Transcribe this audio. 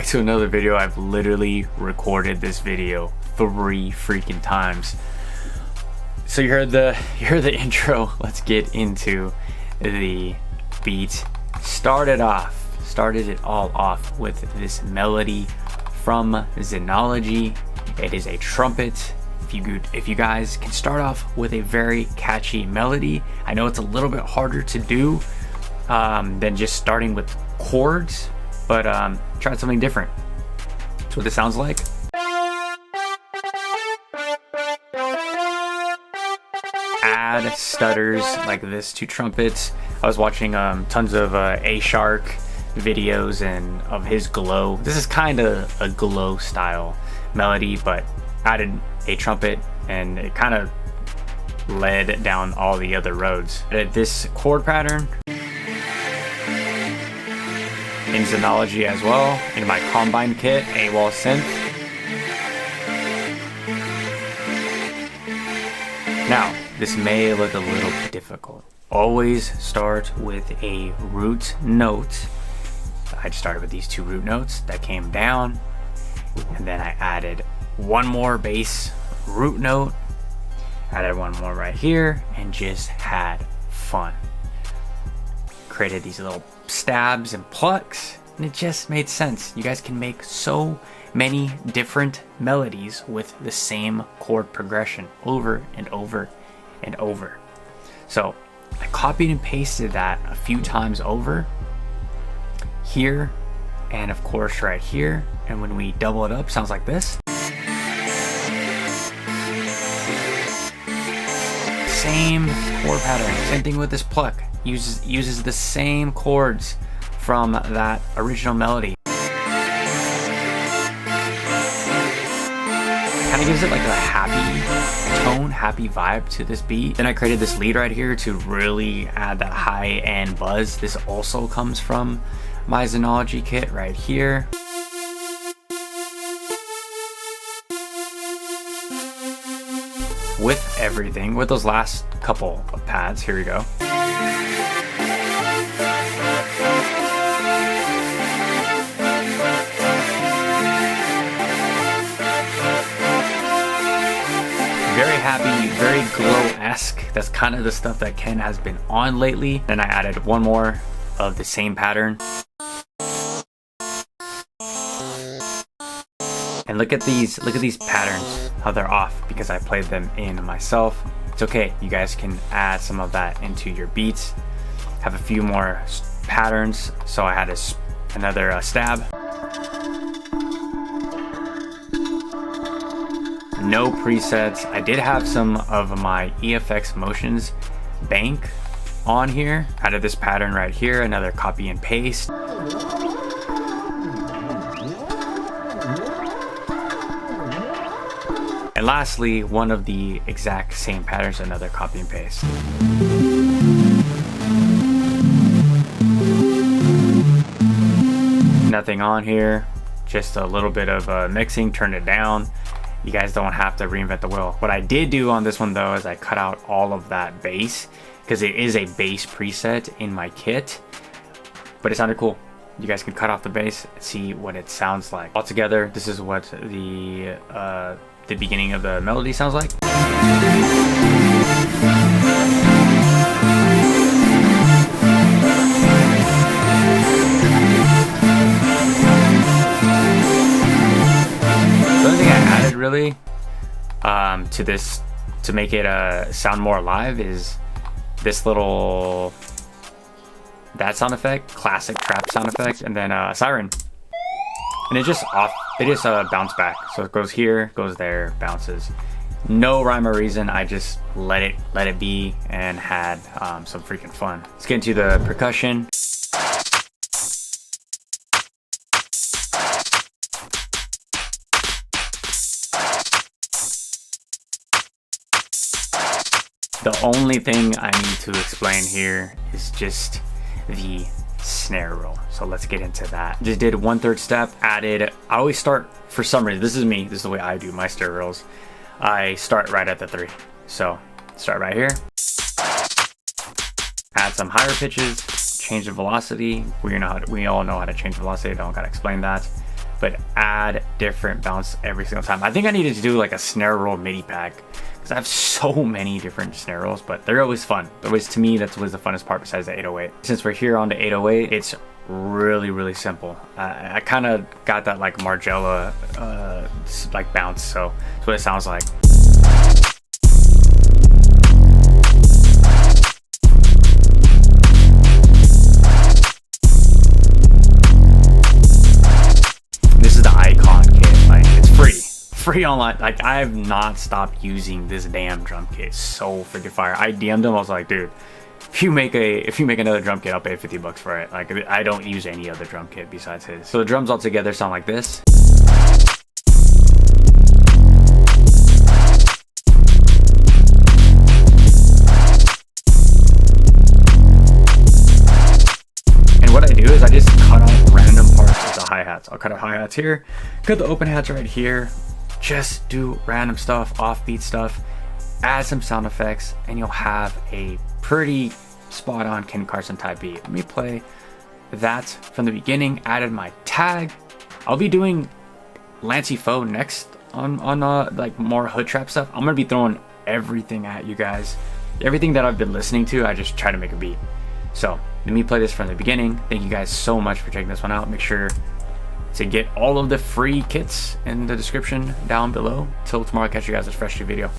to another video. I've literally recorded this video 3 freaking times. So you heard the intro. Let's get into the beat. Started it all off with this melody from Xenology. It is a trumpet. If you guys can start off with a very catchy melody, I know it's a little bit harder to do than just starting with chords, but try something different. That's what this sounds like. Add stutters like this to trumpets. I was watching tons of A-Shark videos and of his glow. This is kind of a glow style melody, but added a trumpet and it kind of led down all the other roads. Added this chord pattern in Xenology as well, in my Combine kit, AWOL synth. Now, this may look a little difficult. Always start with a root note. I started with these 2 root notes that came down, and then I added one more bass root note, added one more right here, and just had fun. Created these little stabs and plucks, and it just made sense. You guys can make so many different melodies with the same chord progression over and over and over. So I copied and pasted that a few times over here, and of course right here, and when we double it up, sounds like this. Same chord pattern, same thing with this pluck. Uses the same chords from that original melody. Kind of gives it like a happy tone, happy vibe to this beat. Then I created this lead right here to really add that high end buzz. This also comes from my Xenology kit right here. With everything, with those last couple of pads, here we go. Very happy, very glow-esque. That's kind of the stuff that Ken has been on lately. Then I added one more of the same pattern. And look at these patterns, how they're off because I played them in myself. It's okay, you guys can add some of that into your beats. Have a few more patterns, so I had another stab. No presets. I did have some of my EFX Motions bank on here. Added this pattern right here, another copy and paste. And lastly, one of the exact same patterns, another copy and paste. Nothing on here, just a little bit of mixing, turn it down. You guys don't have to reinvent the wheel. What I did do on this one though is I cut out all of that bass because it is a bass preset in my kit, but it sounded cool. You guys can cut off the bass and see what it sounds like. Altogether, this is what the beginning of the melody sounds like. The only thing I added really to this to make it sound more alive is this little sound effect, classic trap sound effect, and then siren. And it just bounce back. So it goes here, goes there, bounces. No rhyme or reason. I just let it be and had some freaking fun. Let's get into the percussion. The only thing I need to explain here is just the snare roll. So let's get into that. Just did 1/3 step, added, I always start, for some reason, this is me, this is the way I do my snare rolls. I start right at the 3. So start right here. Add some higher pitches, change the velocity. We all know how to change velocity, I don't gotta explain that. but add different bounce every single time. I think I needed to do like a snare roll MIDI pack because I have so many different snare rolls, but they're always fun. Always, to me, that's always the funnest part besides the 808. Since we're here on the 808, it's really simple. I kind of got that like Margiela like bounce, so that's what it sounds like. This is the Icon kit. Like, it's free online. Like, I have not stopped using this damn drum kit. So freaking fire. I DM'd him. I was like, dude, if you make another drum kit, I'll pay $50 for it. Like, I don't use any other drum kit besides his. So the drums all together sound like this. And what I do is I just cut out random parts of the hi-hats. I'll cut out hi-hats here, cut the open hats right here, just do random stuff, offbeat stuff, add some sound effects, and you'll have a pretty spot on Ken Carson type beat. Let me play that from the beginning. Added my tag. I'll be doing Lancey Foe next on like more hood trap stuff. I'm gonna be throwing everything at you guys. Everything that I've been listening to, I just try to make a beat. So let me play this from the beginning. Thank you guys so much for checking this one out. Make sure to get all of the free kits in the description down below. Till tomorrow, catch you guys with a fresh new video.